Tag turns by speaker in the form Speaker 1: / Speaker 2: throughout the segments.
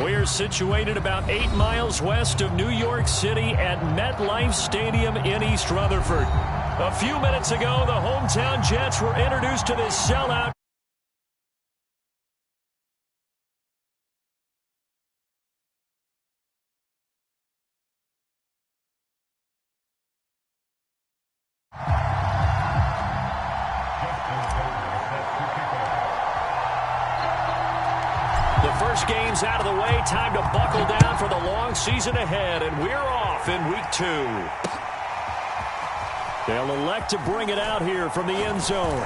Speaker 1: We're situated about 8 miles west of New York City at MetLife Stadium in East Rutherford. A few minutes ago, the hometown Jets were introduced to this sellout. First game's out of the way. Time to buckle down for the long season ahead, and we're off in week 2. They'll elect to bring it out here from the end zone.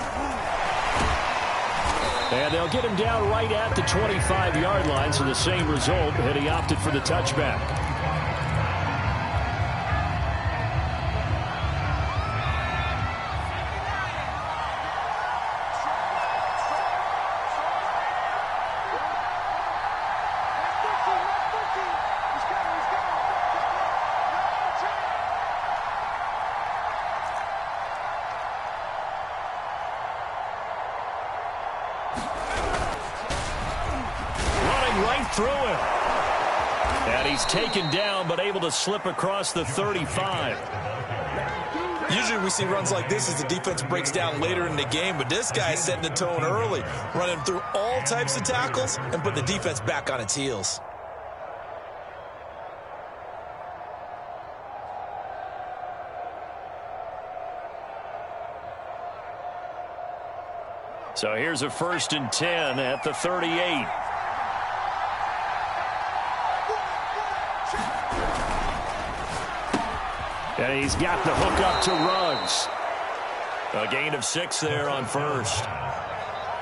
Speaker 1: And they'll get him down right at the 25-yard line, so the same result, and he opted for the touchback. Through him. And he's taken down, but able to slip across the 35.
Speaker 2: Usually we see runs like this as the defense breaks down later in the game, but this guy is setting the tone early, running through all types of tackles and put the defense back on its heels.
Speaker 1: So here's a 1st and 10 at the 38. And he's got the hook up to Ruggs. A gain of 6 there on first.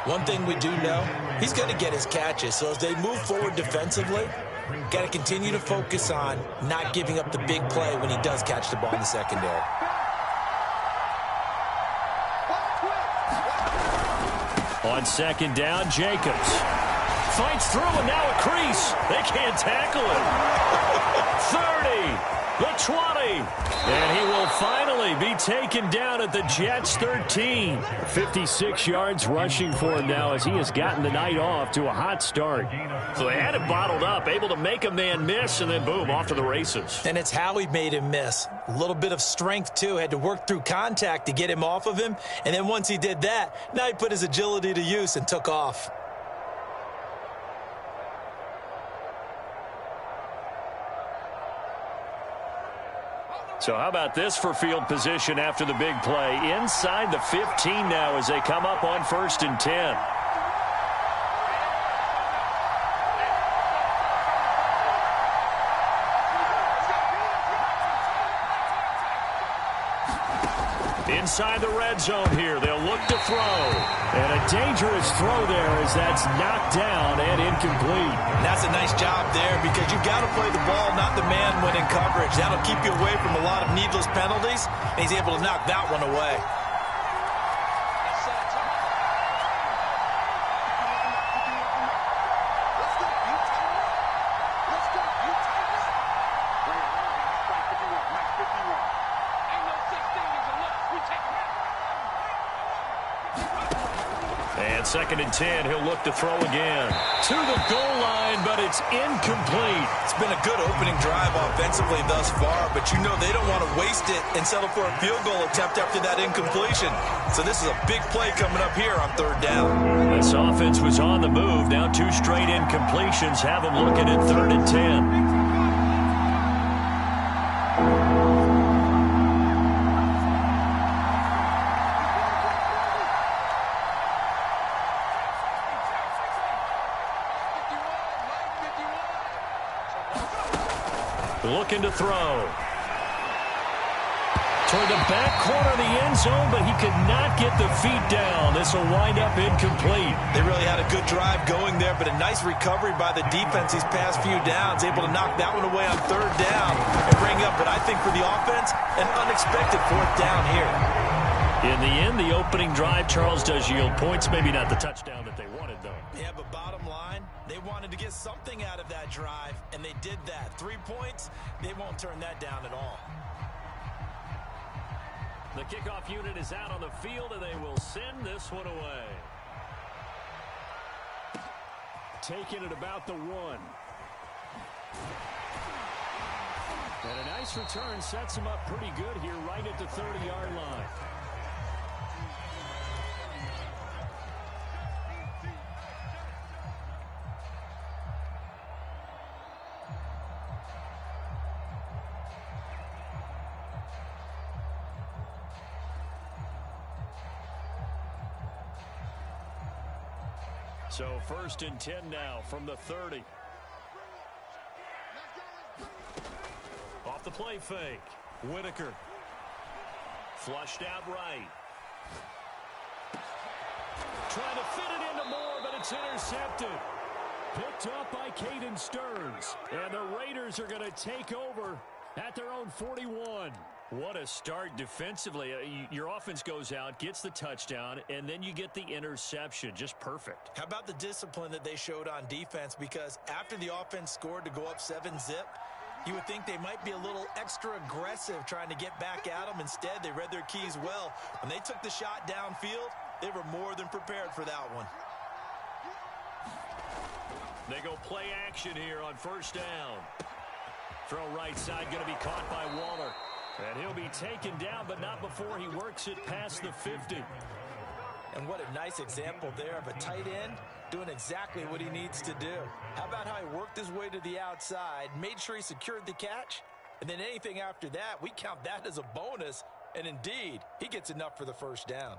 Speaker 2: One thing we do know, he's going to get his catches. So as they move forward defensively, got to continue to focus on not giving up the big play when he does catch the ball in the secondary.
Speaker 1: On 2nd down, Jacobs fights through, and now a crease. They can't tackle him. 30. The 20, and he will finally be taken down at the Jets' 13. 56 yards rushing for him now as he has gotten the night off to a hot start. So they had it bottled up, able to make a man miss, and then boom, off to the races.
Speaker 2: And it's how he made him miss. A little bit of strength, too. Had to work through contact to get him off of him. And then once he did that, now he put his agility to use and took off.
Speaker 1: So how about this for field position after the big play? Inside the 15 now as they come up on 1st and 10. Inside the red zone here. They'll look to throw. And a dangerous throw there as that's knocked down and incomplete.
Speaker 2: And that's a nice job there because you've got to play the ball, not the man when in coverage. That'll keep you away from a lot of needless penalties, and he's able to knock that one away.
Speaker 1: And 2nd and 10, he'll look to throw again. To the goal line, but it's incomplete.
Speaker 2: It's been a good opening drive offensively thus far, but you know they don't want to waste it and settle for a field goal attempt after that incompletion. So this is a big play coming up here on 3rd down.
Speaker 1: This offense was on the move. Now 2 straight incompletions have them looking at 3rd and 10. Looking to throw. Toward the back corner of the end zone, but he could not get the feet down. This will wind up incomplete.
Speaker 2: They really had a good drive going there, but a nice recovery by the defense these past few downs. Able to knock that one away on 3rd down and bring up, but I think for the offense, an unexpected 4th down here.
Speaker 1: In the end, the opening drive, Charles, does yield points. Maybe not the touchdown that they wanted, though.
Speaker 2: Yeah, but bottom line, they wanted to get something out of that drive, and they did that. 3 points, they won't turn that down at all.
Speaker 1: The kickoff unit is out on the field, and they will send this one away. Taken at about the 1. And a nice return sets him up pretty good here right at the 30-yard line. So 1st and 10 now from the 30. Off the play fake. Whitaker. Flushed out right. Trying to fit it into Moore, but it's intercepted. Picked up by Caden Stearns. And the Raiders are going to take over at their own 41. What a start defensively. Your offense goes out, gets the touchdown, and then you get the interception. Just perfect.
Speaker 2: How about the discipline that they showed on defense? Because after the offense scored to go up 7-zip, you would think they might be a little extra aggressive trying to get back at them. Instead, they read their keys well. When they took the shot downfield, they were more than prepared for that one.
Speaker 1: They go play action here on 1st down. Throw right side, going to be caught by Waller. And he'll be taken down, but not before he works it past the 50.
Speaker 2: And what a nice example there of a tight end doing exactly what he needs to do. How about how he worked his way to the outside, made sure he secured the catch, and then anything after that, we count that as a bonus. And indeed, he gets enough for the 1st down.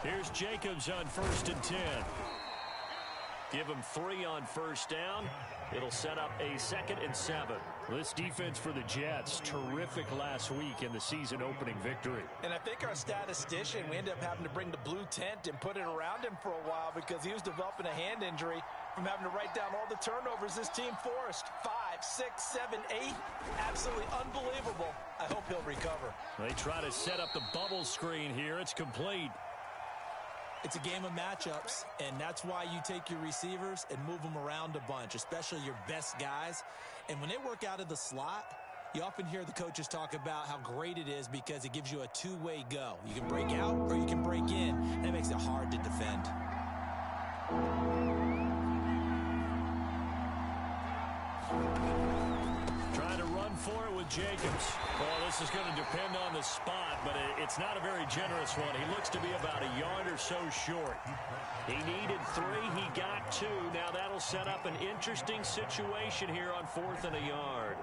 Speaker 1: Here's Jacobs on 1st and 10. Give him 3 on 1st down. It'll set up a 2nd and 7. This defense for the Jets, terrific last week in the season opening victory.
Speaker 2: And I think our statistician, we ended up having to bring the blue tent and put it around him for a while because he was developing a hand injury from having to write down all the turnovers this team forced. 5, 6, 7, 8. Absolutely unbelievable. I hope he'll recover.
Speaker 1: They try to set up the bubble screen here. It's complete.
Speaker 2: It's a game of matchups, and that's why you take your receivers and move them around a bunch, especially your best guys. And when they work out of the slot, you often hear the coaches talk about how great it is because it gives you a two-way go. You can break out or you can break in. That makes it hard to defend.
Speaker 1: Trying to run for it with Jacobs. Well, this is going to depend on the spot, but it's not a very generous one. He looks to be about a yard or so short. He needed 3. He got 2. Now that'll set up an interesting situation here on 4th and a yard.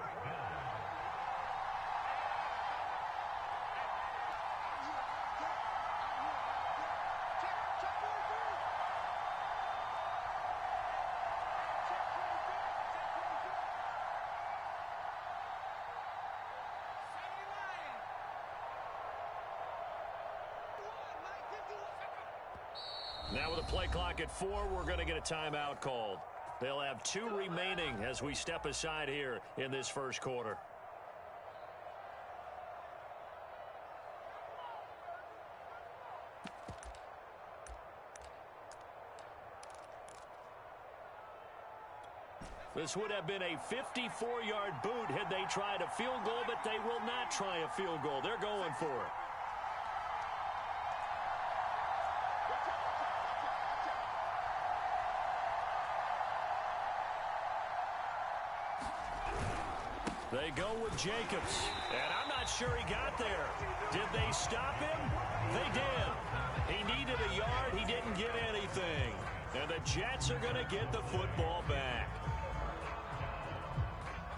Speaker 1: Now with a play clock at 4, we're going to get a timeout called. They'll have 2 remaining as we step aside here in this 1st quarter. This would have been a 54-yard boot had they tried a field goal, but they will not try a field goal. They're going for it. They go with Jacobs, and I'm not sure he got there. Did they stop him? They did. He needed a yard. He didn't get anything. And the Jets are going to get the football back.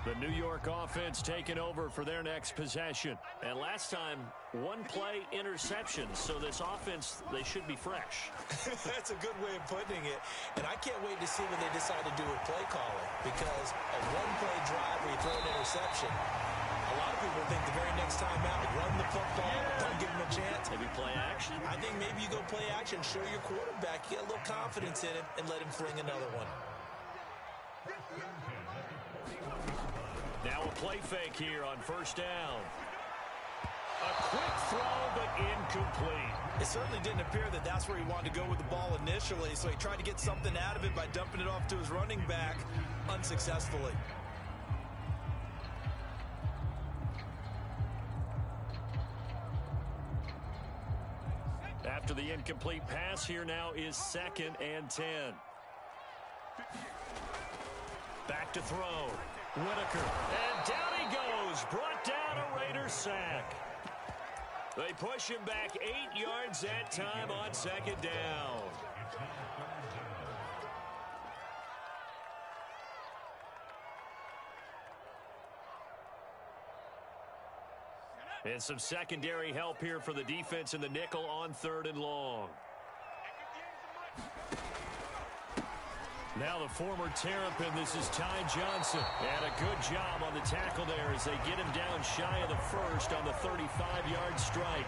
Speaker 1: The New York offense taking over for their next possession. And last time, 1-play interception. So this offense, they should be fresh.
Speaker 2: That's a good way of putting it. And I can't wait to see what they decide to do with play calling. Because a 1-play drive where you throw an interception, a lot of people think the very next time out, run the football, don't give him a chance.
Speaker 1: Maybe play action?
Speaker 2: I think maybe you go play action, show your quarterback, get a little confidence in him, and let him fling another one.
Speaker 1: Now a play fake here on 1st down. A quick throw, but incomplete.
Speaker 2: It certainly didn't appear that that's where he wanted to go with the ball initially, so he tried to get something out of it by dumping it off to his running back unsuccessfully.
Speaker 1: After the incomplete pass, here now is 2nd and 10. Back to throw. Whitaker. And down he goes. Brought down a Raiders sack. They push him back 8 yards that time on 2nd down. And some secondary help here for the defense in the nickel on 3rd and long. Now the former Terrapin, this is Ty Johnson. And a good job on the tackle there as they get him down shy of the first on the 35-yard strike.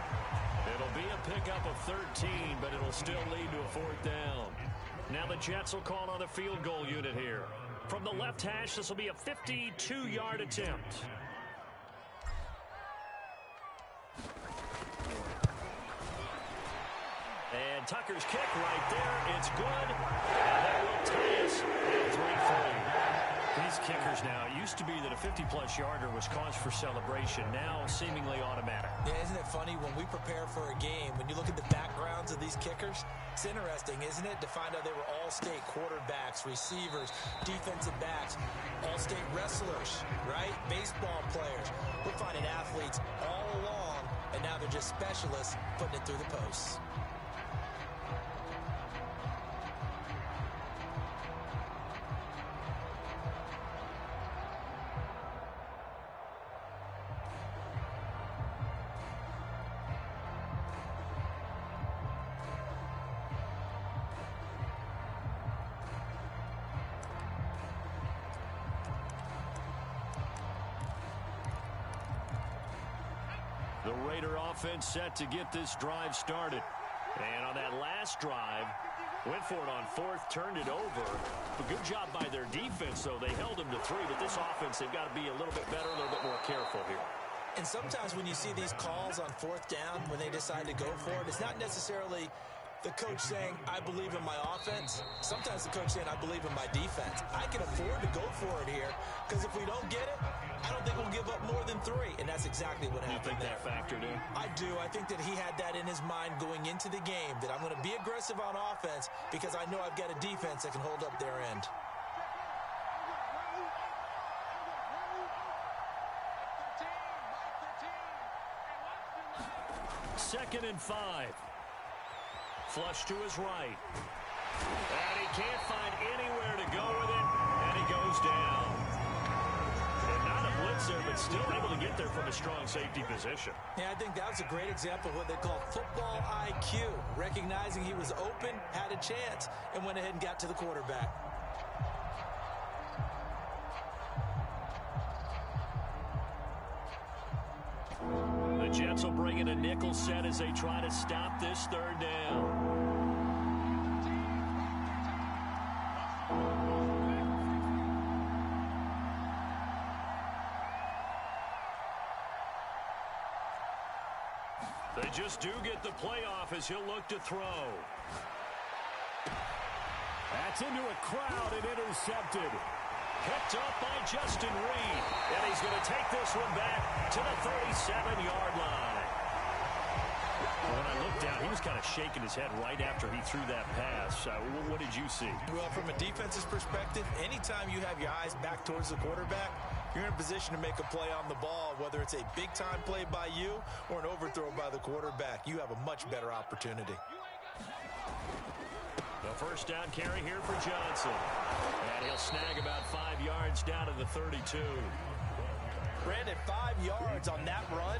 Speaker 1: It'll be a pickup of 13, but it'll still lead to a 4th down. Now the Jets will call on the field goal unit here. From the left hash, this will be a 52-yard attempt. And Tucker's kick right there. It's good. And that will tie us at 3-3. These kickers now, it used to be that a 50-plus yarder was cause for celebration. Now seemingly automatic.
Speaker 2: Yeah, isn't it funny when we prepare for a game, when you look at the backgrounds of these kickers, it's interesting, isn't it, to find out they were all-state quarterbacks, receivers, defensive backs, all-state wrestlers, right? Baseball players. We're finding athletes all along, and now they're just specialists putting it through the posts.
Speaker 1: The Raider offense set to get this drive started. And on that last drive, went for it on 4th, turned it over. A good job by their defense, though. They held them to 3, but this offense, they've got to be a little bit better, a little bit more careful here.
Speaker 2: And sometimes when you see these calls on 4th down, when they decide to go for it, it's not necessarily the coach saying, I believe in my offense. Sometimes the coach saying, I believe in my defense. I can afford to go for it here, because if we don't get it, I don't think we'll give up more than 3. And that's exactly what happened there.
Speaker 1: You think that factored in?
Speaker 2: I do. I think that he had that in his mind going into the game, that I'm going to be aggressive on offense because I know I've got a defense that can hold up their end.
Speaker 1: Second and 5. Flush to his right. And he can't find anywhere to go with it, and he goes down. And not a blitzer, but still able to get there from a strong safety position.
Speaker 2: Yeah, I think that was a great example of what they call football IQ. Recognizing he was open, had a chance, and went ahead and got to the quarterback.
Speaker 1: The Jets will bring in a nickel set as they try to stop this 3rd down. They just do get the playoff as he'll look to throw. That's into a crowd and intercepted. Picked up by Justin Reed. And he's going to take this one back to the 37-yard line. When I looked down, he was kind of shaking his head right after he threw that pass. What did you see?
Speaker 2: Well, from a defense's perspective, anytime you have your eyes back towards the quarterback, you're in a position to make a play on the ball, whether it's a big-time play by you or an overthrow by the quarterback. You have a much better opportunity.
Speaker 1: The first down carry here for Johnson. And he'll snag about 5 yards down to the 32.
Speaker 2: Brandon, 5 yards on that run.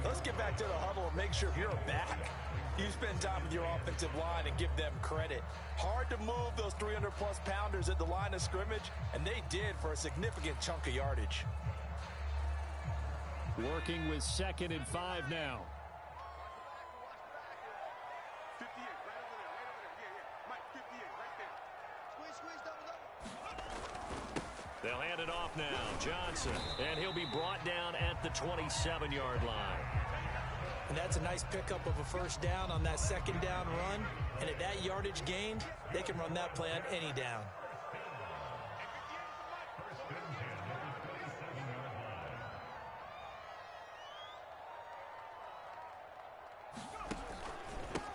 Speaker 2: Let's get back to the huddle and make sure you're back. You spend time with your offensive line and give them credit. Hard to move those 300-plus pounders at the line of scrimmage, and they did for a significant chunk of yardage.
Speaker 1: Working with 2nd and 5 now. They'll hand it off now. Johnson. And he'll be brought down at the 27-yard line.
Speaker 2: And that's a nice pickup of a first down on that second down run. And at that yardage gained, they can run that play on any down.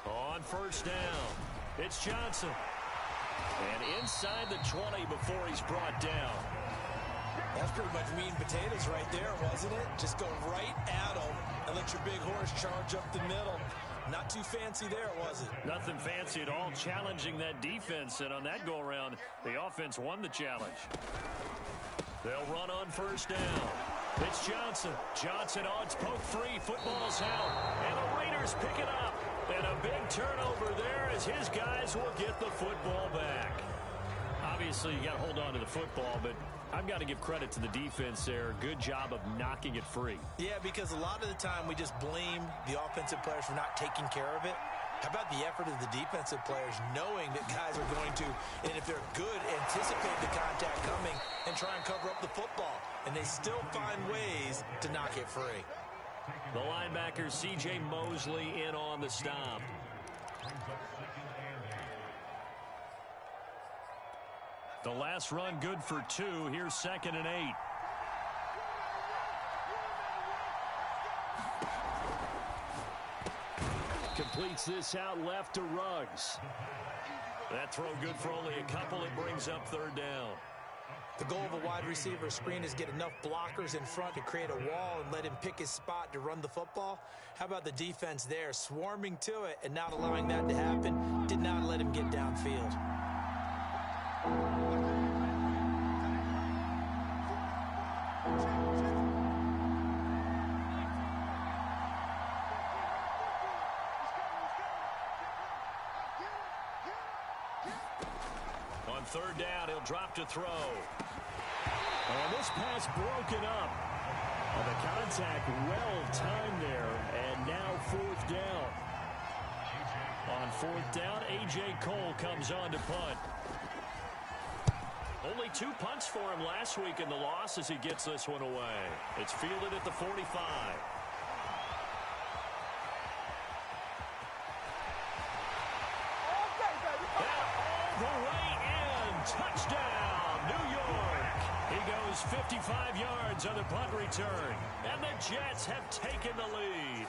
Speaker 1: On first down, it's Johnson. And inside the 20 before he's brought down.
Speaker 2: That's pretty much meat and potatoes right there, wasn't it? Just go right at them and let your big horse charge up the middle. Not too fancy there, was it?
Speaker 1: Nothing fancy at all, challenging that defense. And on that go-around, the offense won the challenge. They'll run on first down. It's Johnson. Johnson on, it's poke free. Football's out. And the Raiders pick it up. And a big turnover there as his guys will get the football back. Obviously, you got to hold on to the football, but I've got to give credit to the defense there. Good job of knocking it free.
Speaker 2: Yeah, because a lot of the time we just blame the offensive players for not taking care of it. How about the effort of the defensive players knowing that guys are going to, and if they're good, anticipate the contact coming and try and cover up the football. And they still find ways to knock it free.
Speaker 1: The linebacker, C.J. Mosley, in on the stop. The last run good for 2. Here's 2nd and 8. Completes this out left to Ruggs. That throw good for only a couple. It brings up 3rd down.
Speaker 2: The goal of a wide receiver screen is get enough blockers in front to create a wall and let him pick his spot to run the football. How about the defense there, swarming to it and not allowing that to happen? Did not let him get downfield.
Speaker 1: On 3rd down, he'll drop to throw. And this pass broken up. And the contact well timed there. And now 4th down. On 4th down, A.J. Cole comes on to punt. Only 2 punts for him last week in the loss as he gets this one away. It's fielded at the 45. All the way in. Touchdown, New York. He goes 55 yards on the punt return. And the Jets have taken the lead.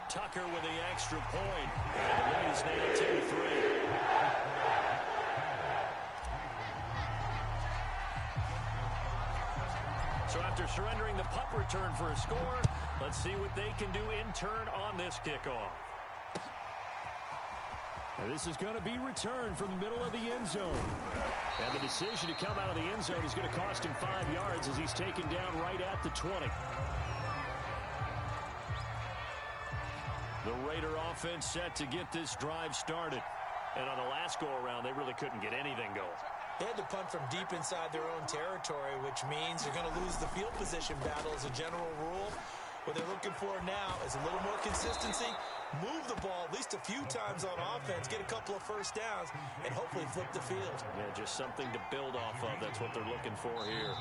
Speaker 1: Tucker with the extra point. And the lead is now 2-3. So after surrendering the punt return for a score, let's see what they can do in turn on this kickoff. And this is going to be returned from the middle of the end zone. And the decision to come out of the end zone is going to cost him 5 yards as he's taken down right at the 20. The Raider offense set to get this drive started. And on the last go-around, they really couldn't get anything going.
Speaker 2: They had to punt from deep inside their own territory, which means they're going to lose the field position battle as a general rule. What they're looking for now is a little more consistency, move the ball at least a few times on offense, get a couple of first downs, and hopefully flip the field.
Speaker 1: Yeah, just something to build off of. That's what they're looking for here.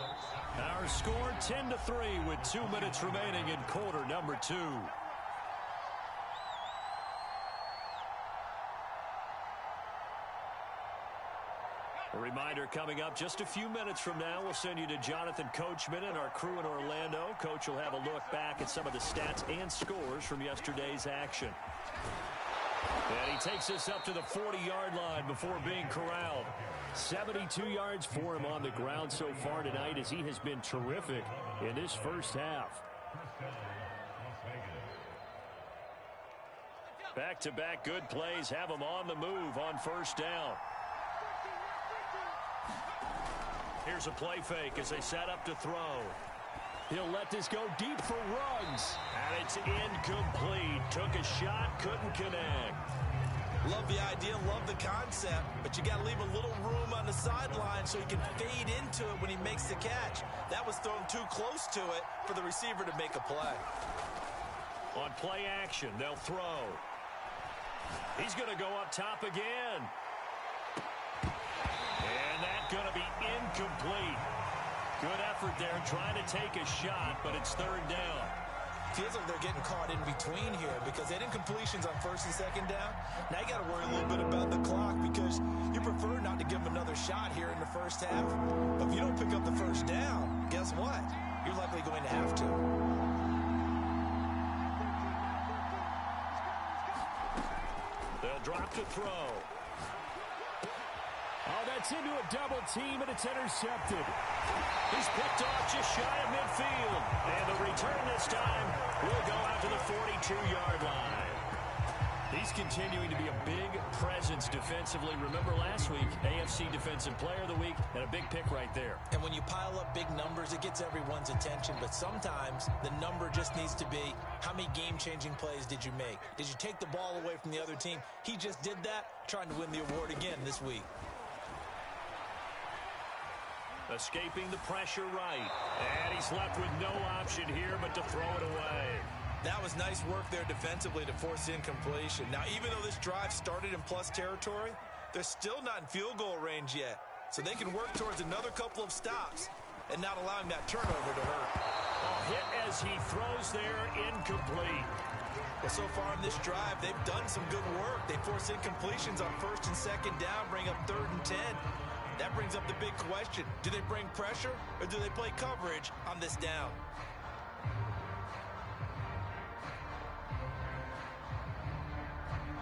Speaker 1: Our score 10-3 with 2 minutes remaining in quarter number 2. A reminder coming up just a few minutes from now, we'll send you to Jonathan Coachman and our crew in Orlando. Coach will have a look back at some of the stats and scores from yesterday's action. And he takes us up to the 40-yard line before being corralled. 72 yards for him on the ground so far tonight as he has been terrific in this first half. Back-to-back good plays have him on the move on first down. Here's a play fake as they set up to throw. He'll let this go deep for Ruggs. And it's incomplete. Took a shot, couldn't connect.
Speaker 2: Love the idea, love the concept, but you got to leave a little room on the sideline so he can fade into it when he makes the catch. That was thrown too close to it for the receiver to make a play.
Speaker 1: On play action, they'll throw. He's going to go up top again. And that's going to be incomplete. Good effort there trying to take a shot, but it's third down.
Speaker 2: Feels like they're getting caught in between here because they didn't completions on first and second down. Now you got to worry a little bit about the clock because you prefer not to give them another shot here in the first half. But if you don't pick up the first down, guess what? You're likely going to have to.
Speaker 1: They'll drop to throw. Oh, that's into a double team, and it's intercepted. He's picked off just shy of midfield. And the return this time will go out to the 42-yard line. He's continuing to be a big presence defensively. Remember last week, AFC Defensive Player of the Week, and a big pick right there.
Speaker 2: And when you pile up big numbers, it gets everyone's attention. But sometimes the number just needs to be, how many game-changing plays did you make? Did you take the ball away from the other team? He just did that, trying to win the award again this week.
Speaker 1: Escaping the pressure right. And he's left with no option here but to throw it away.
Speaker 2: That was nice work there defensively to force incompletion. Now, even though this drive started in plus territory, they're still not in field goal range yet. So they can work towards another couple of stops and not allowing that turnover to hurt.
Speaker 1: A hit as he throws there, incomplete.
Speaker 2: Well, so far in this drive, they've done some good work. They force incompletions on first and second down, bring up 3rd and 10. That brings up the big question. Do they bring pressure or do they play coverage on this down?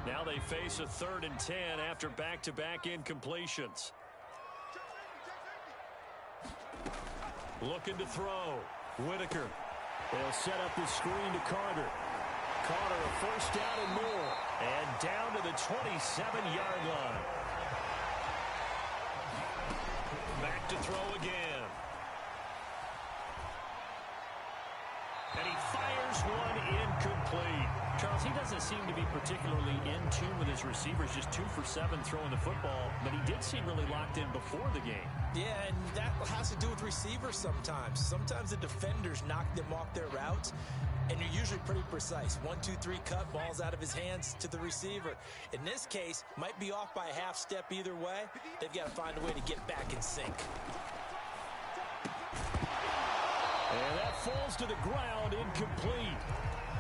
Speaker 1: Now they face a 3rd and 10 after back-to-back incompletions. Looking to throw. Whitaker. They'll set up the screen to Carter. Carter a first down and more. And down to the 27-yard line. Back to throw again. And he fires one incomplete. Charles, he doesn't seem to be particularly in tune with his receivers, just 2 for 7 throwing the football, but he did seem really locked in before the game.
Speaker 2: Yeah, and that has to do with receivers sometimes. Sometimes the defenders knock them off their routes, and you're usually pretty precise. 1, 2, 3 cut, balls out of his hands to the receiver. In this case, might be off by a half step either way. They've got to find a way to get back in sync.
Speaker 1: And that falls to the ground, incomplete.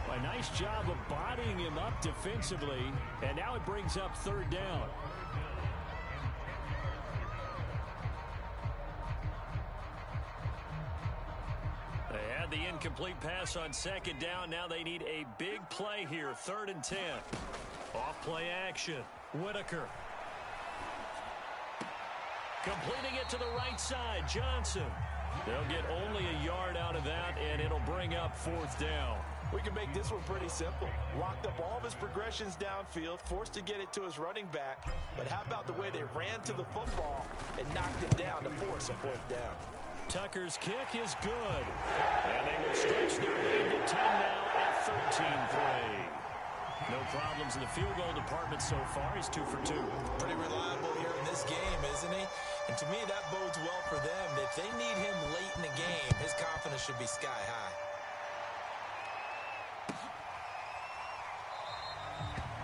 Speaker 1: A nice job of bodying him up defensively, and now it brings up 3rd down. They had the incomplete pass on 2nd down. Now they need a big play here, 3rd and 10. Off play action. Whitaker. Completing it to the right side, Johnson. They'll get only a yard out of that, and it'll bring up 4th down.
Speaker 2: We can make this one pretty simple. Locked up all of his progressions downfield, forced to get it to his running back. But how about the way they ran to the football and knocked him down to force a 4th down?
Speaker 1: Tucker's kick is good. And they will stretch their lead to 10 now at 13-3. No problems in the field goal department so far. He's 2 for 2.
Speaker 2: Pretty reliable here in this game, isn't he? And to me, that bodes well for them. If they need him late in the game, his confidence should be sky high.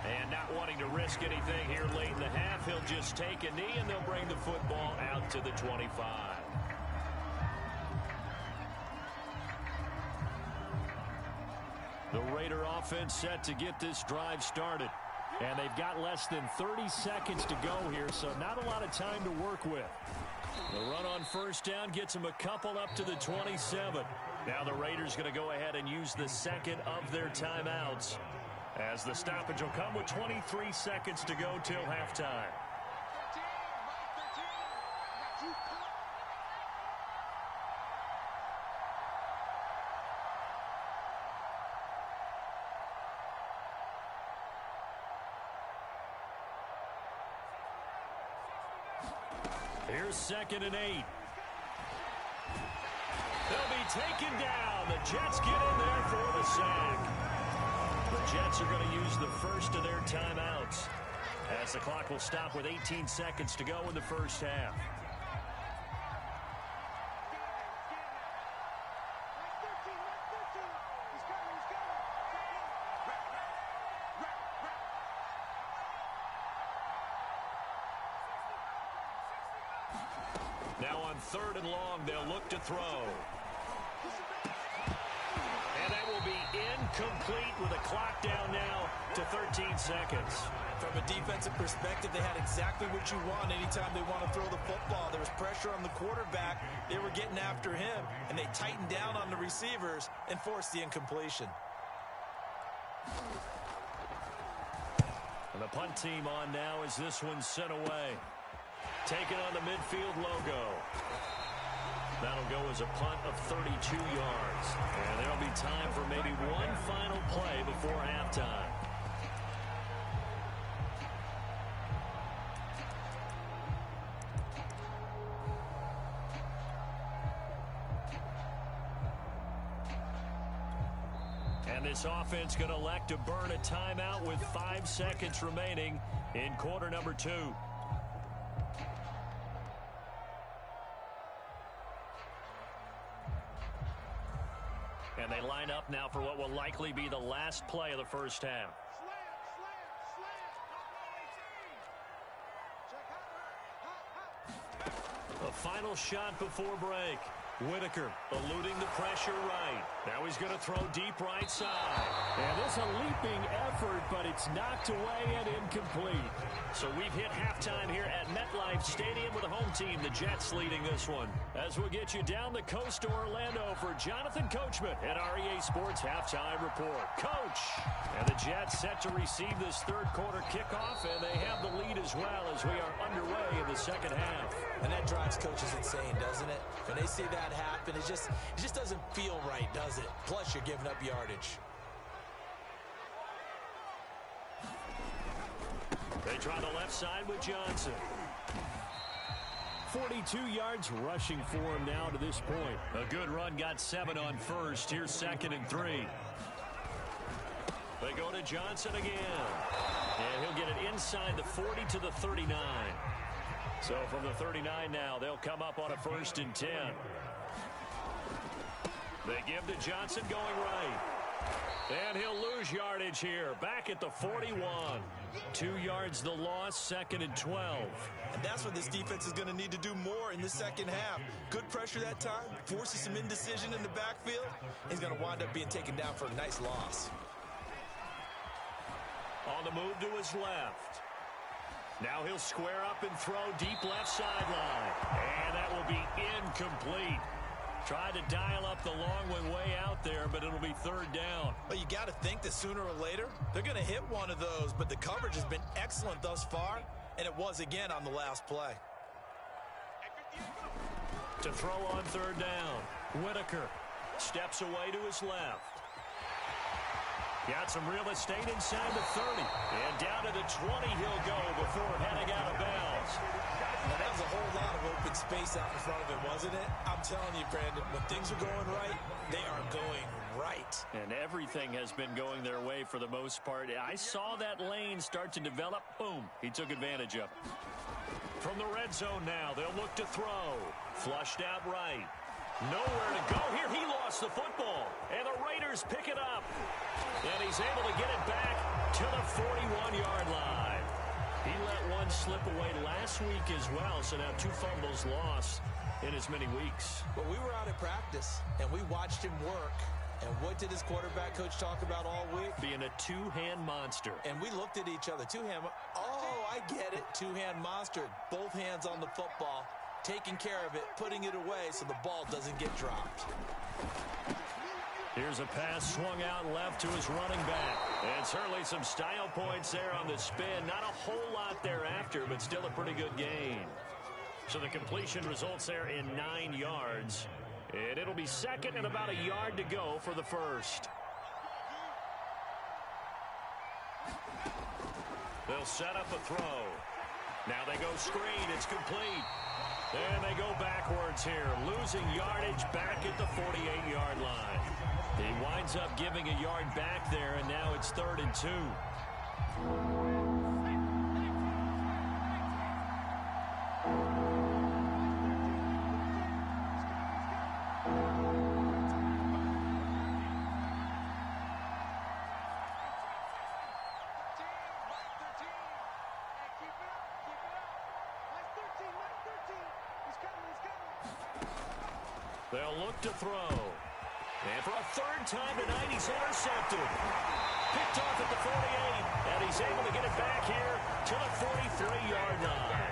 Speaker 1: And not wanting to risk anything here late in the half, he'll just take a knee, and they'll bring the football out to the 25. The Raider offense set to get this drive started. And they've got less than 30 seconds to go here, so not a lot of time to work with. The run on first down gets them a couple up to the 27. Now the Raiders going to go ahead and use the second of their timeouts, as the stoppage will come with 23 seconds to go till halftime. Here's 2nd and 8. They'll be taken down. The Jets get in there for the sack. The Jets are going to use the first of their timeouts, as the clock will stop with 18 seconds to go in the first half. Now on 3rd and long, they'll look to throw. Incomplete with a clock down now to 13 seconds.
Speaker 2: From a defensive perspective, they had exactly what you want anytime they want to throw the football. There was pressure on the quarterback. They were getting after him, and they tightened down on the receivers and forced the incompletion.
Speaker 1: And the punt team on now as this one's sent away. Taking on the midfield logo. That'll go as a punt of 32 yards. And there'll be time for maybe one final play before halftime. And this offense going to elect to burn a timeout with 5 seconds remaining in quarter number 2. And they line up now for what will likely be the last play of the first half. The final shot before break. Whitaker eluding the pressure right. Now he's going to throw deep right side.
Speaker 3: And it's a leaping effort, but it's knocked away and incomplete.
Speaker 1: So we've hit halftime here at MetLife Stadium with the home team, the Jets, leading this one. As we'll get you down the coast to Orlando for Jonathan Coachman at REA Sports Halftime Report. Coach! And the Jets set to receive this third quarter kickoff, and they have the lead as well as we are underway in the second half.
Speaker 2: And that drives coaches insane, doesn't it? When they see that happen, it just doesn't feel right, does it? Plus, you're giving up yardage.
Speaker 1: They try the left side with Johnson.
Speaker 3: 42 yards rushing for him now to this point.
Speaker 1: A good run, got 7 on first. Here's 2nd and 3. They go to Johnson again. And he'll get it inside the 40 to the 39. So from the 39 now, they'll come up on a 1st and 10. They give to Johnson going right. And he'll lose yardage here. Back at the 41. 2 yards the loss, 2nd and 12.
Speaker 2: And that's what this defense is going to need to do more in the second half. Good pressure that time. Forces some indecision in the backfield. He's going to wind up being taken down for a nice loss.
Speaker 1: On the move to his left. Now he'll square up and throw deep left sideline. And that will be incomplete. Tried to dial up the long one way out there, but it'll be 3rd down.
Speaker 2: Well, you got to think that sooner or later, they're going to hit one of those, but the coverage has been excellent thus far, and it was again on the last play.
Speaker 1: To throw on 3rd down, Whitaker steps away to his left. Got some real estate inside the 30. And down to the 20 he'll go before heading out of bounds.
Speaker 2: Now, that was a whole lot of open space out in front of him, wasn't it? I'm telling you, Brandon, when things are going right, they are going right.
Speaker 1: And everything has been going their way for the most part. I saw that lane start to develop. Boom. He took advantage of it. From the red zone now, they'll look to throw. Flushed out right. Nowhere to go here. He lost the football. And the Raiders pick it up. And he's able to get it back to the 41-yard line. He let one slip away last week as well, so now 2 fumbles lost in as many weeks.
Speaker 2: Well, we were out at practice, and we watched him work. And what did his quarterback coach talk about all week?
Speaker 1: Being a 2-hand monster.
Speaker 2: And we looked at each other. 2-hand. Oh, I get it. 2-hand monster. Both hands on the football, taking care of it, putting it away so the ball doesn't get dropped.
Speaker 1: Here's a pass swung out left to his running back. And certainly some style points there on the spin. Not a whole lot thereafter, but still a pretty good gain. So the completion results there in 9 yards. And it'll be 2nd and about a yard to go for the 1st. They'll set up a throw. Now they go screen. It's complete. And they go backwards here, losing yardage back at the 48-yard line. He winds up giving a yard back there, and now it's 3rd and 2. They'll look to throw. And for a third time tonight, he's intercepted. Picked off at the 48, and he's able to get it back here to the 43-yard line.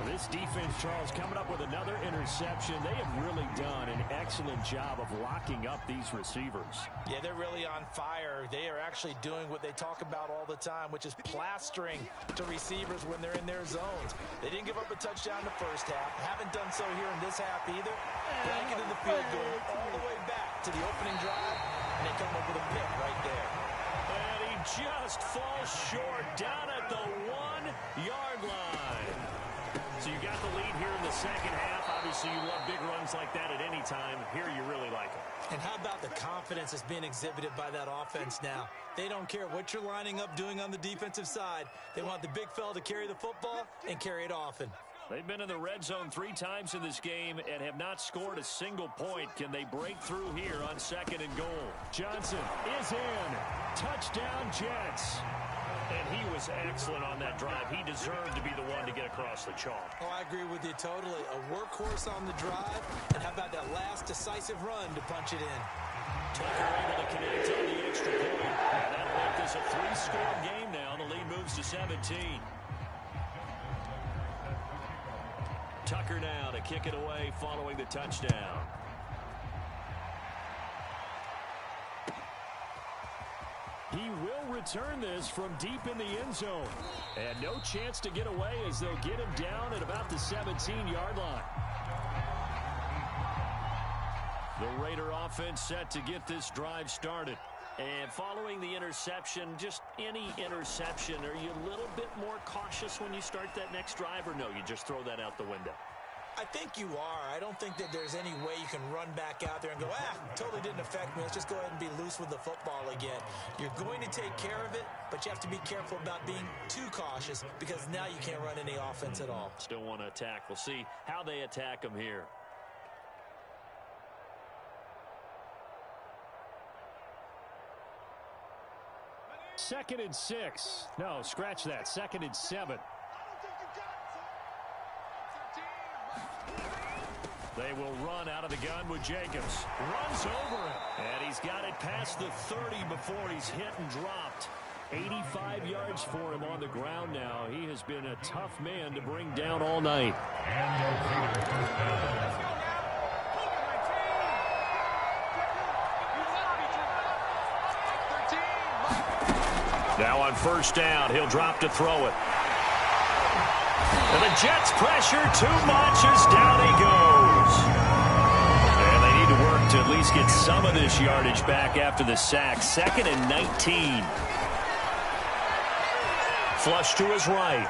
Speaker 3: This defense, Charles, coming up with another interception. They have really done an excellent job of locking up these receivers.
Speaker 2: Yeah, they're really on fire. They are actually doing what they talk about all the time, which is plastering to receivers when they're in their zones. They didn't give up a touchdown in the first half. Haven't done so here in this half either. Blanketed the field, going all the way back to the opening drive, and they come up with a pick right there.
Speaker 1: And he just falls short down at the 1-yard line. So you got the lead here in the second half. Obviously, you love big runs like that at any time. Here, you really like them.
Speaker 2: And how about the confidence that's being exhibited by that offense now? They don't care what you're lining up doing on the defensive side. They want the big fella to carry the football and carry it often.
Speaker 1: They've been in the red zone 3 times in this game and have not scored a single point. Can they break through here on 2nd and goal?
Speaker 3: Johnson is in. Touchdown, Jets.
Speaker 1: And he was excellent on that drive. He deserved to be the one to get across the chalk.
Speaker 2: Oh, I agree with you totally. A workhorse on the drive. And how about that last decisive run to punch it in?
Speaker 1: Tucker able to connect on the extra point. And that'll make this a 3-score game now. The lead moves to 17. Tucker now to kick it away following the touchdown.
Speaker 3: He will return this from deep in the end zone. And no chance to get away as they'll get him down at about the 17-yard line.
Speaker 1: The Raider offense set to get this drive started. And following the interception, just any interception, are you a little bit more cautious when you start that next drive, or no, you just throw that out the window?
Speaker 2: I think you are. I don't think that there's any way you can run back out there and go, totally didn't affect me. Let's just go ahead and be loose with the football again. You're going to take care of it, but you have to be careful about being too cautious because now you can't run any offense at all.
Speaker 1: Still want to attack. We'll see how they attack them here.
Speaker 3: Second and 6. No, scratch that. 2nd and 7.
Speaker 1: They will run out of the gun with Jacobs. Runs over him. And he's got it past the 30 before he's hit and dropped. 85 yards for him on the ground now. He has been a tough man to bring down all night. Now on first down, he'll drop to throw it. And the Jets pressure too much as down he goes. And they need to work to at least get some of this yardage back after the sack. 2nd and 19. Flush to his right.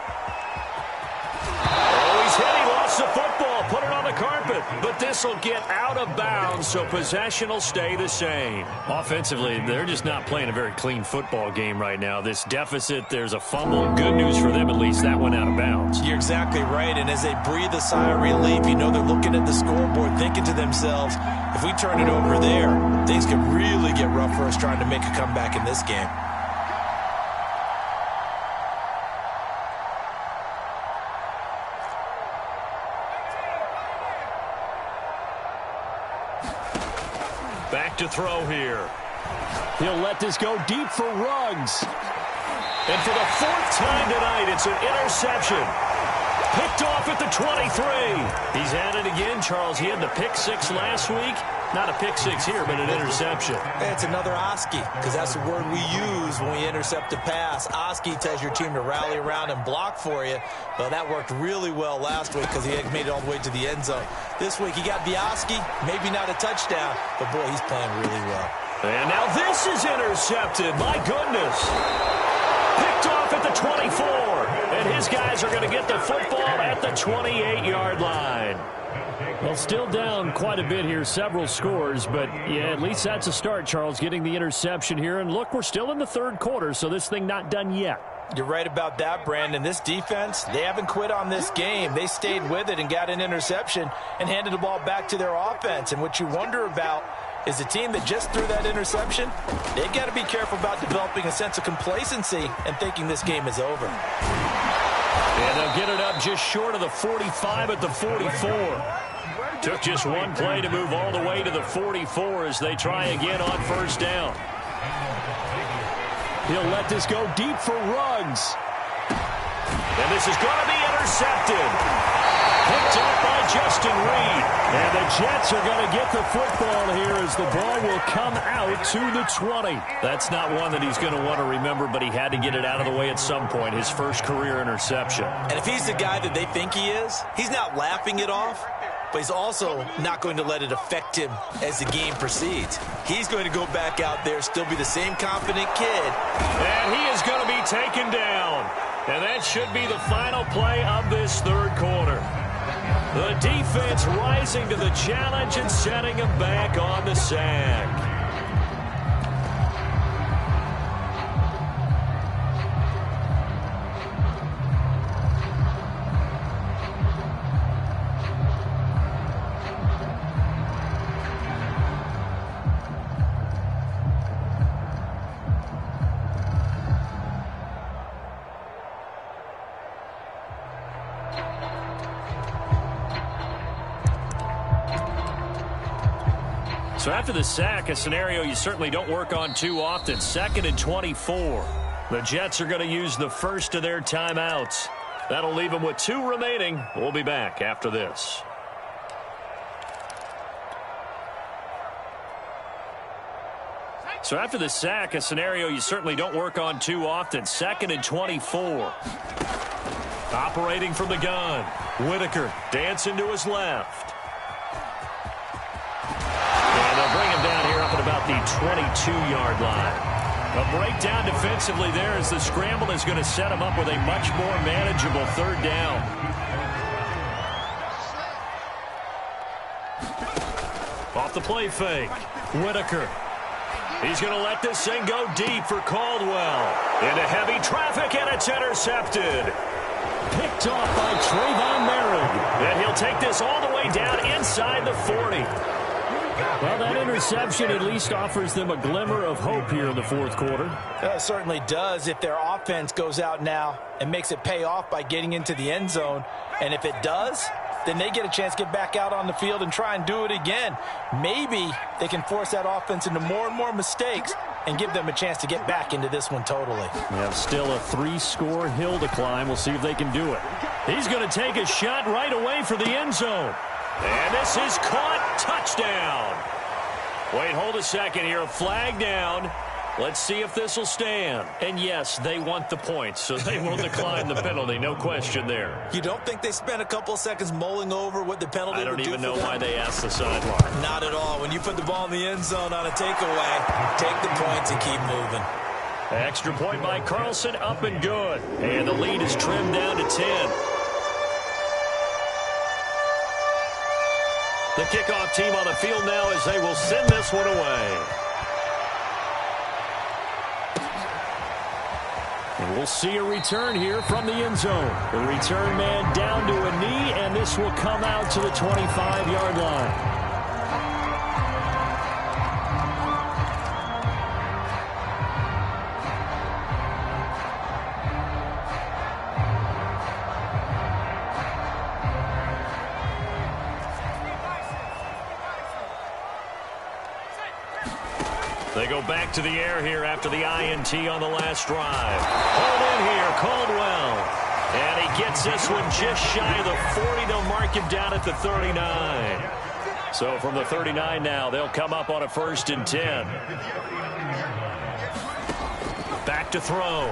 Speaker 1: Oh, he's hit. He lost the football. Put it on the carpet. But this will get out of bounds, so possession will stay the same. Offensively, they're just not playing a very clean football game right now. This deficit, there's a fumble. Good news for them, at least. That went out of bounds.
Speaker 2: You're exactly right. And as they breathe a sigh of relief, you know they're looking at the scoreboard, thinking to themselves, if we turn it over there, things could really get rough for us trying to make a comeback in this game.
Speaker 1: Back to throw here.
Speaker 3: He'll let this go deep for Ruggs.
Speaker 1: And for the 4th time tonight, it's an interception. Picked off at the 23. He's at it again, Charles. He had the pick 6 last week. Not a pick 6 here, but an interception.
Speaker 2: It's another Oski, because that's the word we use when we intercept a pass. Oski tells your team to rally around and block for you. Well, that worked really well last week because he had made it all the way to the end zone. This week, he got the Oski, maybe not a touchdown, but boy, he's playing really well.
Speaker 1: And now this is intercepted. My goodness. Picked off at the 24. And his guys are going to get the football at the 28-yard line.
Speaker 3: Well, still down quite a bit here, several scores, but yeah, at least that's a start, Charles, getting the interception here. And look, we're still in the 3rd quarter, so this thing not done yet.
Speaker 2: You're right about that, Brandon. This defense, they haven't quit on this game. They stayed with it and got an interception and handed the ball back to their offense. And what you wonder about is the team that just threw that interception, they got to be careful about developing a sense of complacency and thinking this game is over.
Speaker 1: And they'll get it up just short of the 45 at the 44. Took just one play to move all the way to the 44 as they try again on first down.
Speaker 3: He'll let this go deep for Ruggs.
Speaker 1: And this is going to be intercepted. Picked up by Justin Reed. And the Jets are going to get the football here as the ball will come out to the 20. That's not one that he's going to want to remember, but he had to get it out of the way at some point, his first career interception.
Speaker 2: And if he's the guy that they think he is, he's not laughing it off, but he's also not going to let it affect him as the game proceeds. He's going to go back out there, still be the same confident kid.
Speaker 1: And he is going to be taken down. And that should be the final play of this third quarter. The defense rising to the challenge and setting him back on the sack. So after the sack, a scenario you certainly don't work on too often. 2nd and 24. The Jets are going to use the first of their timeouts. That'll leave them with 2 remaining. We'll be back after this. So after the sack, a scenario you certainly don't work on too often. 2nd and 24. Operating from the gun. Whitaker dancing to his left. Bring him down here up at about the 22-yard line. A breakdown defensively there as the scramble is going to set him up with a much more manageable third down. Off the play fake. Whitaker. He's going to let this thing go deep for Caldwell. Into heavy traffic, and it's intercepted.
Speaker 3: Picked off by Trayvon Merrick.
Speaker 1: And he'll take this all the way down inside the 40.
Speaker 3: Well, that interception at least offers them a glimmer of hope here in the fourth quarter.
Speaker 2: It certainly does if their offense goes out now and makes it pay off by getting into the end zone. And if it does, then they get a chance to get back out on the field and try and do it again. Maybe they can force that offense into more and more mistakes and give them a chance to get back into this one totally.
Speaker 3: We have still a 3-score hill to climb. We'll see if they can do it.
Speaker 1: He's going to take a shot right away for the end zone. And this is caught. Touchdown. Wait, hold a second here. A flag down. Let's see if this will stand. And yes, they want the points, so they will decline the penalty. No question there.
Speaker 2: You don't think they spent a couple of seconds mulling over what the penalty would do?
Speaker 1: I don't even know why they asked the sideline.
Speaker 2: Not at all. When you put the ball in the end zone on a takeaway, take the points and keep moving.
Speaker 1: Extra point by Carlson, up and good. And the lead is trimmed down to 10. The kickoff team on the field now as they will send this one away.
Speaker 3: And we'll see a return here from the end zone. The return man down to a knee, and this will come out to the 25-yard line.
Speaker 1: They go back to the air here after the INT on the last drive. Hold in here, Caldwell. And he gets this one just shy of the 40. They'll mark him down at the 39. So from the 39 now, they'll come up on a 1st and 10. Back to throw.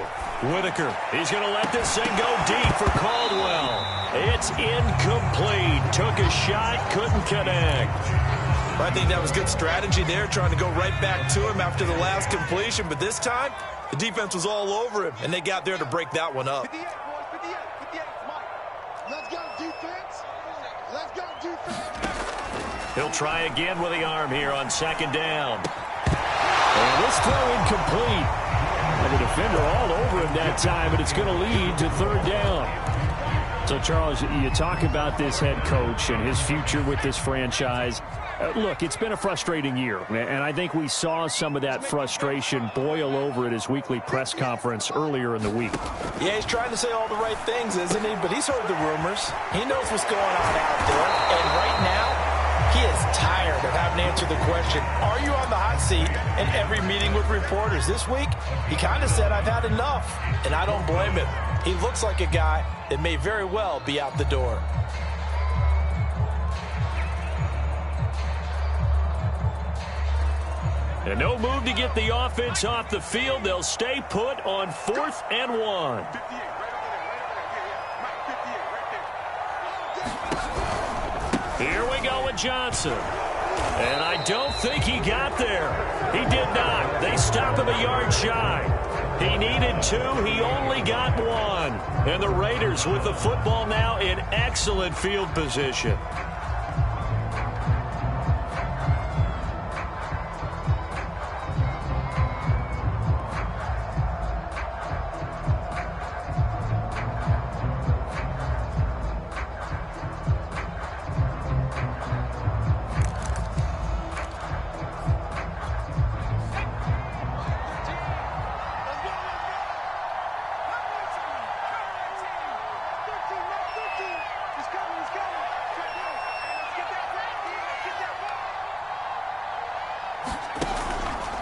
Speaker 1: Whitaker. He's going to let this thing go deep for Caldwell. It's incomplete. Took a shot, couldn't connect.
Speaker 2: I think that was good strategy there, trying to go right back to him after the last completion. But this time, the defense was all over him, and they got there to break that one up.
Speaker 4: 58, let's go, defense. Let's go, defense.
Speaker 1: He'll try again with the arm here on 2nd down.
Speaker 3: And this throw incomplete. And the defender all over him that time, and it's going to lead to 3rd down. So, Charles, you talk about this head coach and his future with this franchise. Look, it's been a frustrating year, and I think we saw some of that frustration boil over at his weekly press conference earlier in the week.
Speaker 2: Yeah, he's trying to say all the right things, isn't he? But he's heard the rumors. He knows what's going on out there. And right now,
Speaker 5: is tired of having to answer the question, are you on the hot seat, in every meeting with reporters. This week, he kind of said, I've had enough, and I don't blame him. He looks like a guy that may very well be out the door.
Speaker 3: And no move to get the offense off the field. They'll stay put on 4th and 1. Here we go with Johnson. And I don't think he got there. He did not. They stop him a yard shy. He needed 2. He only got 1. And the Raiders with the football now in excellent field position.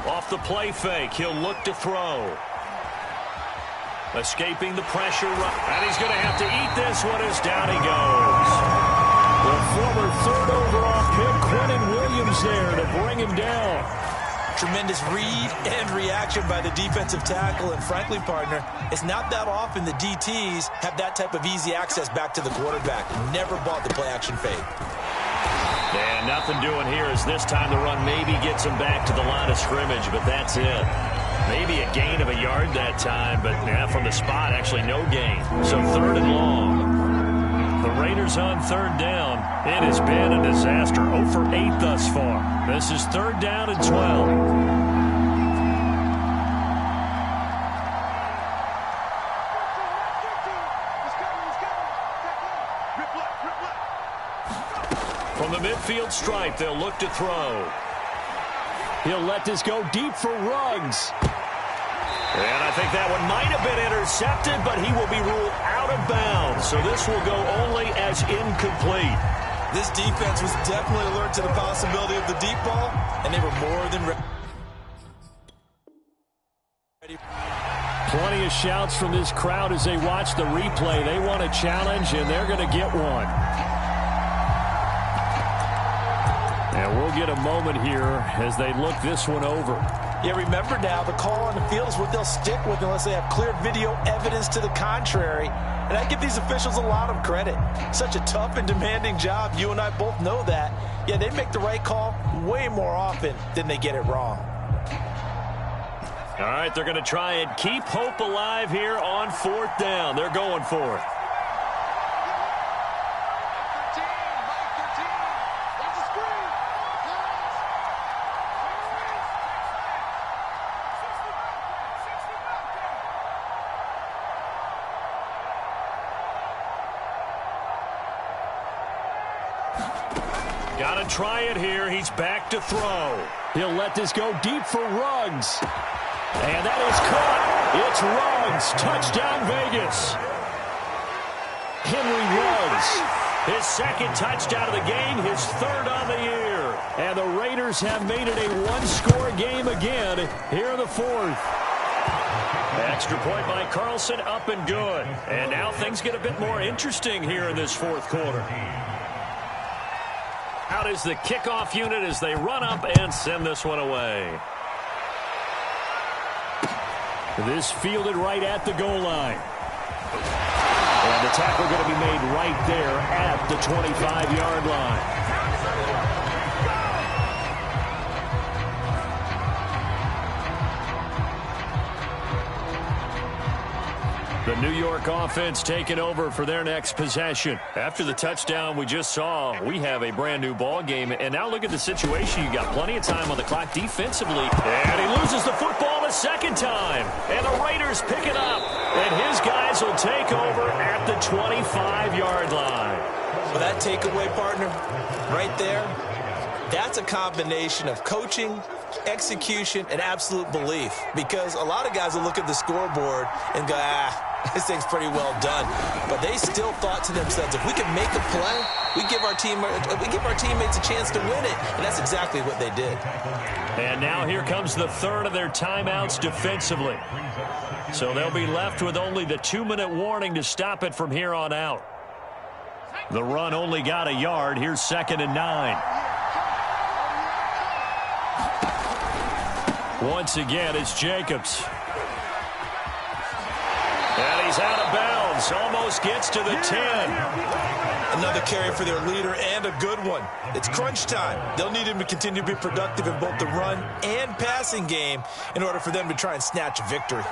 Speaker 1: Off the play fake, he'll look to throw. Escaping the pressure, and he's going to have to eat this one as down he goes.
Speaker 3: The former 3rd overall pick, Quentin Williams there to bring him down.
Speaker 2: Tremendous read and reaction by the defensive tackle, and frankly, partner, it's not that often the DTs have that type of easy access back to the quarterback. Never bought the play-action fake.
Speaker 1: And nothing doing here as this time the run maybe gets him back to the line of scrimmage, but that's it. Maybe a gain of a yard that time, but yeah, from the spot, actually no gain. So 3rd and long. The Raiders on 3rd down. It has been a disaster. 0 for 8 thus far. This is 3rd down and 12. From the midfield stripe, they'll look to throw.
Speaker 3: He'll let this go deep for Ruggs.
Speaker 1: And I think that one might have been intercepted, but he will be ruled out of bounds. So this will go only as incomplete.
Speaker 2: This defense was definitely alert to the possibility of the deep ball, and they were more than ready.
Speaker 3: Plenty of shouts from this crowd as they watch the replay. They want a challenge, and they're going to get one. And we'll get a moment here as they look this one over.
Speaker 5: Yeah, remember now, the call on the field is what they'll stick with unless they have clear video evidence to the contrary. And I give these officials a lot of credit. Such a tough and demanding job. You and I both know that. Yeah, they make the right call way more often than they get it wrong.
Speaker 1: All right, they're going to try and keep hope alive here on 4th down. They're going for it. Got to try it here. He's back to throw.
Speaker 3: He'll let this go deep for Ruggs. And that is caught. It's Ruggs. Touchdown, Vegas. Henry Ruggs.
Speaker 1: His 2nd touchdown of the game, his 3rd on the year.
Speaker 3: And the Raiders have made it a one-score game again here in the 4th.
Speaker 1: Extra point by Carlson, up and good. And now things get a bit more interesting here in this 4th quarter. Out is the kickoff unit as they run up and send this one away.
Speaker 3: This fielded right at the goal line. And the tackle going to be made right there at the 25-yard line.
Speaker 1: The New York offense taking over for their next possession. After the touchdown we just saw, we have a brand new ball game. And now look at the situation. You got plenty of time on the clock defensively. And he loses the football a 2nd time. And the Raiders pick it up. And his guys will take over at the 25-yard line.
Speaker 2: Well, that takeaway, partner, right there, that's a combination of coaching
Speaker 5: execution, and absolute belief. Because a lot of guys will look at the scoreboard and go, this thing's pretty well done. But they still thought to themselves, if we can make a play, we give our teammates a chance to win it. And that's exactly what they did.
Speaker 3: And now here comes the third of their timeouts defensively. So they'll be left with only the 2-minute warning to stop it from here on out. The run only got a yard. Here's 2nd and 9. Once again, it's Jacobs. And he's out of bounds. Almost gets to the 10.
Speaker 5: Another carry for their leader and a good one. It's crunch time. They'll need him to continue to be productive in both the run and passing game in order for them to try and snatch a victory.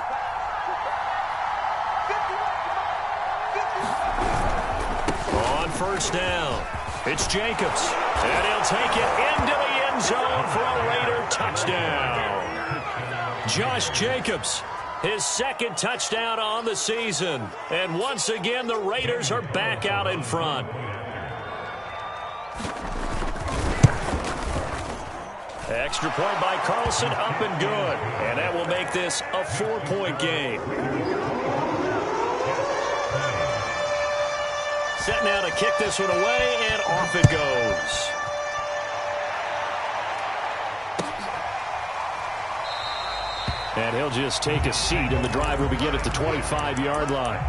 Speaker 3: On first down, it's Jacobs. And he'll take it into the end zone for a Raider touchdown. Josh Jacobs, his 2nd touchdown on the season. And once again, the Raiders are back out in front. Extra point by Carlson, up and good. And that will make this a 4-point game. Set now to kick this one away, and off it goes. And he'll just take a seat, and the drive will begin at the 25-yard line.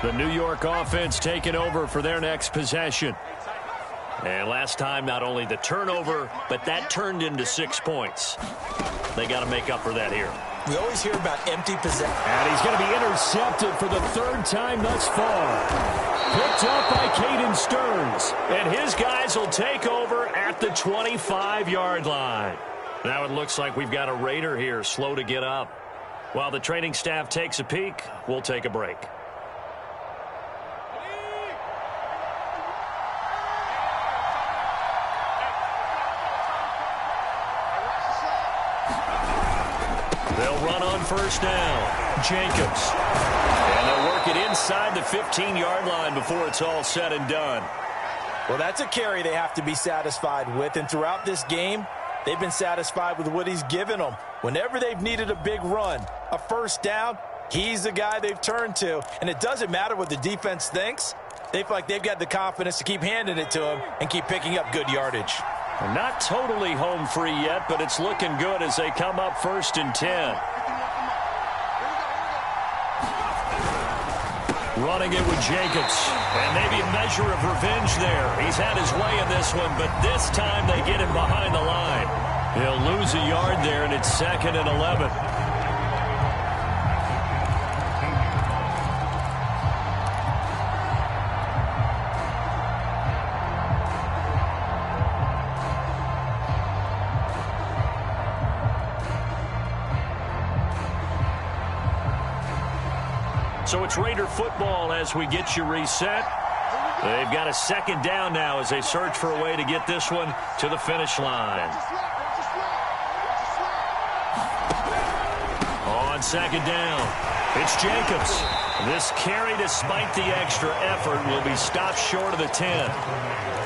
Speaker 3: The New York offense taking over for their next possession. And last time, not only the turnover, but that turned into 6 points. They got to make up for that here.
Speaker 5: We always hear about empty possession.
Speaker 3: And he's going to be intercepted for the 3rd time thus far. Picked up by Caden Stearns. And his guys will take over at the 25-yard line. Now it looks like we've got a Raider here slow to get up. While the training staff takes a peek, we'll take a break. They'll run on first down. Jacobs. And they'll work it inside the 15-yard line before it's all said and done.
Speaker 5: Well, that's a carry they have to be satisfied with. And throughout this game, they've been satisfied with what he's given them. Whenever they've needed a big run, a first down, he's the guy they've turned to. And it doesn't matter what the defense thinks. They feel like they've got the confidence to keep handing it to him and keep picking up good yardage.
Speaker 3: Not totally home free yet, but it's looking good as they come up 1st and 10. Running it with Jacobs. And maybe a measure of revenge there. He's had his way in this one, but this time they get him behind the line. He'll lose a yard there, and it's 2nd and 11. So it's Raider football as we get you reset. They've got a 2nd down now as they search for a way to get this one to the finish line. On 2nd down, it's Jacobs. This carry, despite the extra effort, will be stopped short of the 10.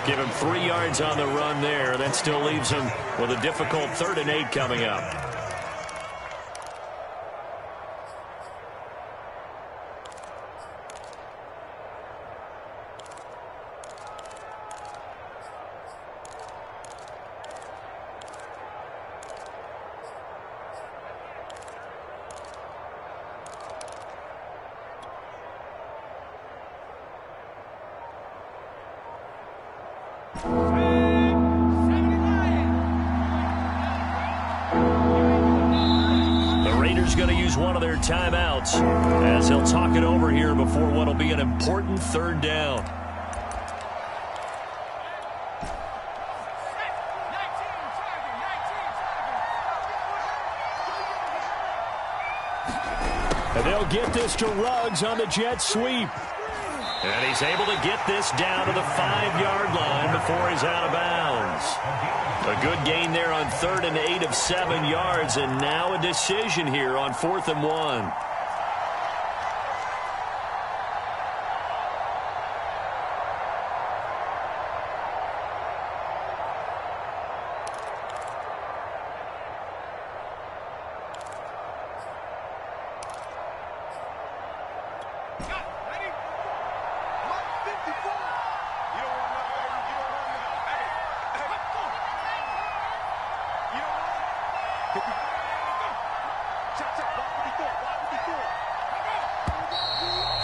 Speaker 3: Give him 3 yards on the run there. That still leaves him with a difficult 3rd and 8 coming up. Going to use one of their timeouts as he'll talk it over here before what will be an important 3rd down. And they'll get this to Ruggs on the jet sweep. And he's able to get this down to the 5-yard line before he's out of bounds.
Speaker 1: A good gain there on 3rd and 8 of 7 yards, and now a decision here on 4th and 1.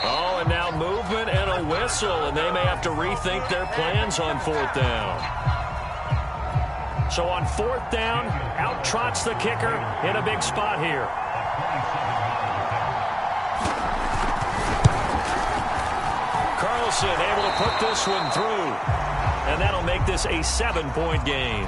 Speaker 1: Oh, and now movement and a whistle, and they may have to rethink their plans on 4th down. So on 4th down, out trots the kicker in a big spot here. Carlson able to put this one through, and that'll make this a 7-point game.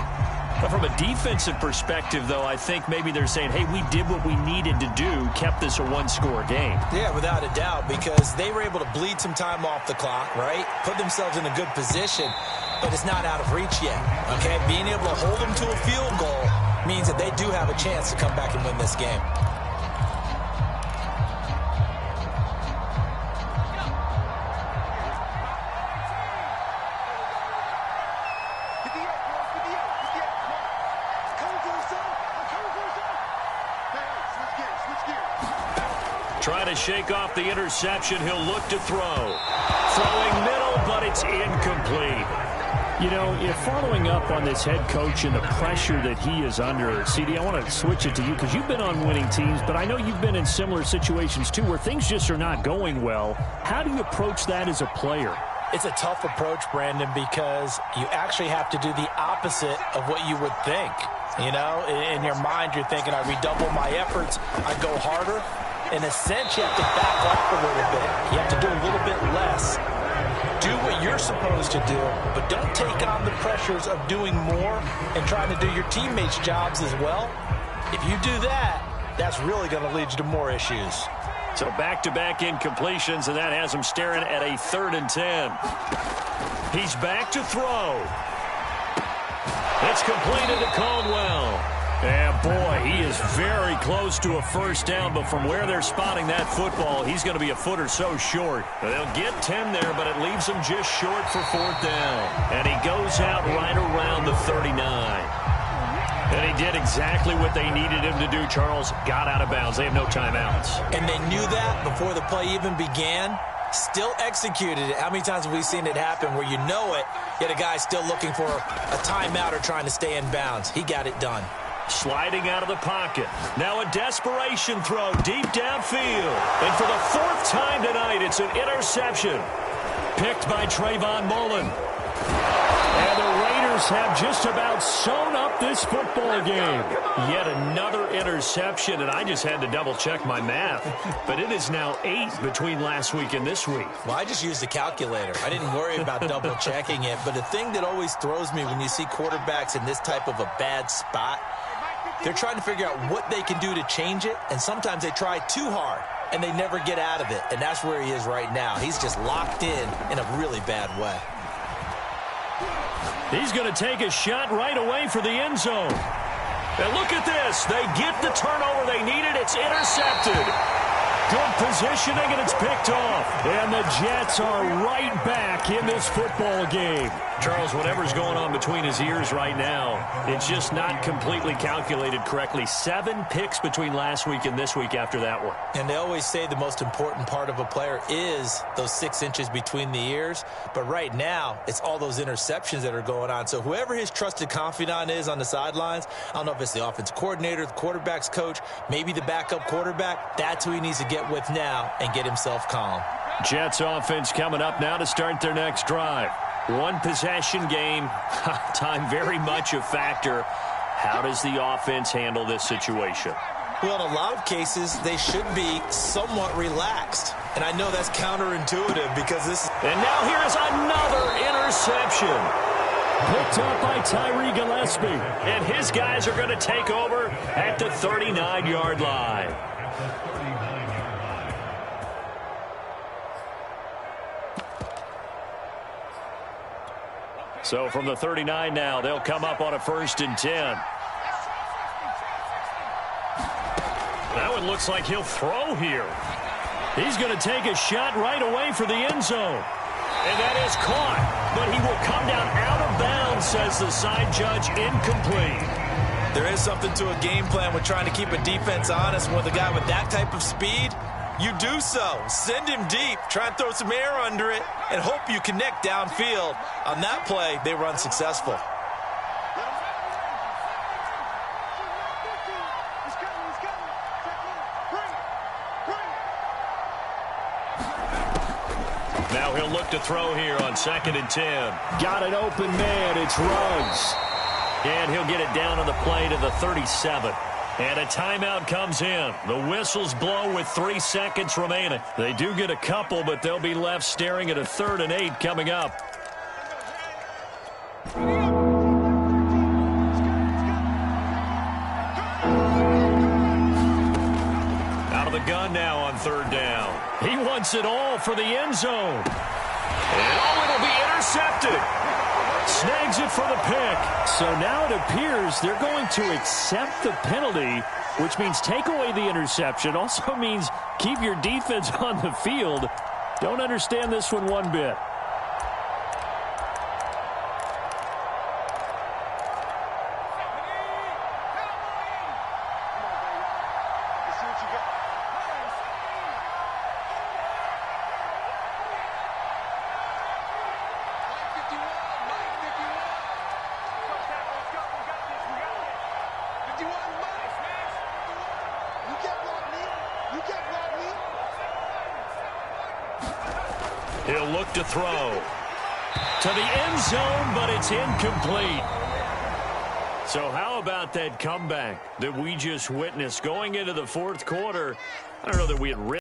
Speaker 1: But from a defensive perspective, though, I think maybe they're saying, hey, we did what we needed to do, kept this a one-score game.
Speaker 5: Yeah, without a doubt, because they were able to bleed some time off the clock, right? Put themselves in a good position, but it's not out of reach yet, okay? Being able to hold them to a field goal means that they do have a chance to come back and win this game.
Speaker 1: Trying to shake off the interception. He'll look to throw. Throwing middle, but it's incomplete.
Speaker 3: You know, if following up on this head coach and the pressure that he is under, CD, I want to switch it to you because you've been on winning teams, but I know you've been in similar situations too where things just are not going well. How do you approach that as a player?
Speaker 5: It's a tough approach, Brandon, because you actually have to do the opposite of what you would think. You know, in your mind, you're thinking, I redouble my efforts, I go harder. In a sense, you have to back off a little bit. You have to do a little bit less. Do what you're supposed to do, but don't take on the pressures of doing more and trying to do your teammates' jobs as well. If you do that, that's really going to lead you to more issues.
Speaker 1: So back-to-back incompletions, and that has him staring at a 3rd and 10. He's back to throw. It's completed to Caldwell. And boy, he is very close to a first down, but from where they're spotting that football, he's going to be a foot or so short. They'll get 10 there, but it leaves him just short for 4th down. And he goes out right around the 39. And he did exactly what they needed him to do, Charles. Got out of bounds. They have no timeouts.
Speaker 5: And they knew that before the play even began. Still executed it. How many times have we seen it happen where you know it, yet a guy's still looking for a timeout or trying to stay in bounds? He got it done.
Speaker 1: Sliding out of the pocket. Now a desperation throw deep downfield. And for the 4th time tonight, it's an interception. Picked by Trayvon Mullen. And the Raiders have just about sewn up this football game. Yet another interception, and I just had to double-check my math. But it is now 8 between last week and this week.
Speaker 5: Well, I just used the calculator. I didn't worry about double-checking it. But the thing that always throws me when you see quarterbacks in this type of a bad spot, they're trying to figure out what they can do to change it, and sometimes they try too hard, and they never get out of it. And that's where he is right now. He's just locked in a really bad way.
Speaker 1: He's going to take a shot right away for the end zone. And look at this. They get the turnover they needed. It's intercepted. Good positioning, and it's picked off. And the Jets are right back in this football game. Charles, whatever's going on between his ears right now, it's just not completely calculated correctly. 7 picks between last week and this week after that one.
Speaker 5: And they always say the most important part of a player is those 6 inches between the ears. But right now, it's all those interceptions that are going on. So whoever his trusted confidant is on the sidelines, I don't know if it's the offensive coordinator, the quarterback's coach, maybe the backup quarterback, that's who he needs to get with now and get himself calm.
Speaker 1: Jets offense coming up now to start their next drive. 1 possession game. Time very much a factor. How does the offense handle this situation?
Speaker 5: Well, in a lot of cases, they should be somewhat relaxed. And I know that's counterintuitive because this is...
Speaker 1: And now here is another interception.
Speaker 3: Picked up by Tyree Gillespie.
Speaker 1: And his guys are going to take over at the 39-yard line. So from the 39 now, they'll come up on a 1st and 10. That one looks like he'll throw here. He's going to take a shot right away for the end zone. And that is caught, but he will come down out of bounds, says the side judge, incomplete.
Speaker 5: There is something to a game plan with trying to keep a defense honest with a guy with that type of speed. You do so. Send him deep, try and throw some air under it, and hope you connect downfield. On that play, they run successful.
Speaker 1: Now he'll look to throw here on 2nd and 10.
Speaker 3: Got an open man. It's Ruggs.
Speaker 1: And he'll get it down on the play to the 37. And a timeout comes in. The whistles blow with 3 seconds remaining. They do get a couple, but they'll be left staring at a 3rd and 8 coming up. Out of the gun now on 3rd down. He wants it all for the end zone. And it'll be intercepted. Snags it for the pick.
Speaker 3: So now it appears they're going to accept the penalty, which means take away the interception. Also means keep your defense on the field. Don't understand this one bit.
Speaker 1: He'll look to throw to the end zone, but it's incomplete. So how about that comeback that we just witnessed going into the 4th quarter? I don't know that we had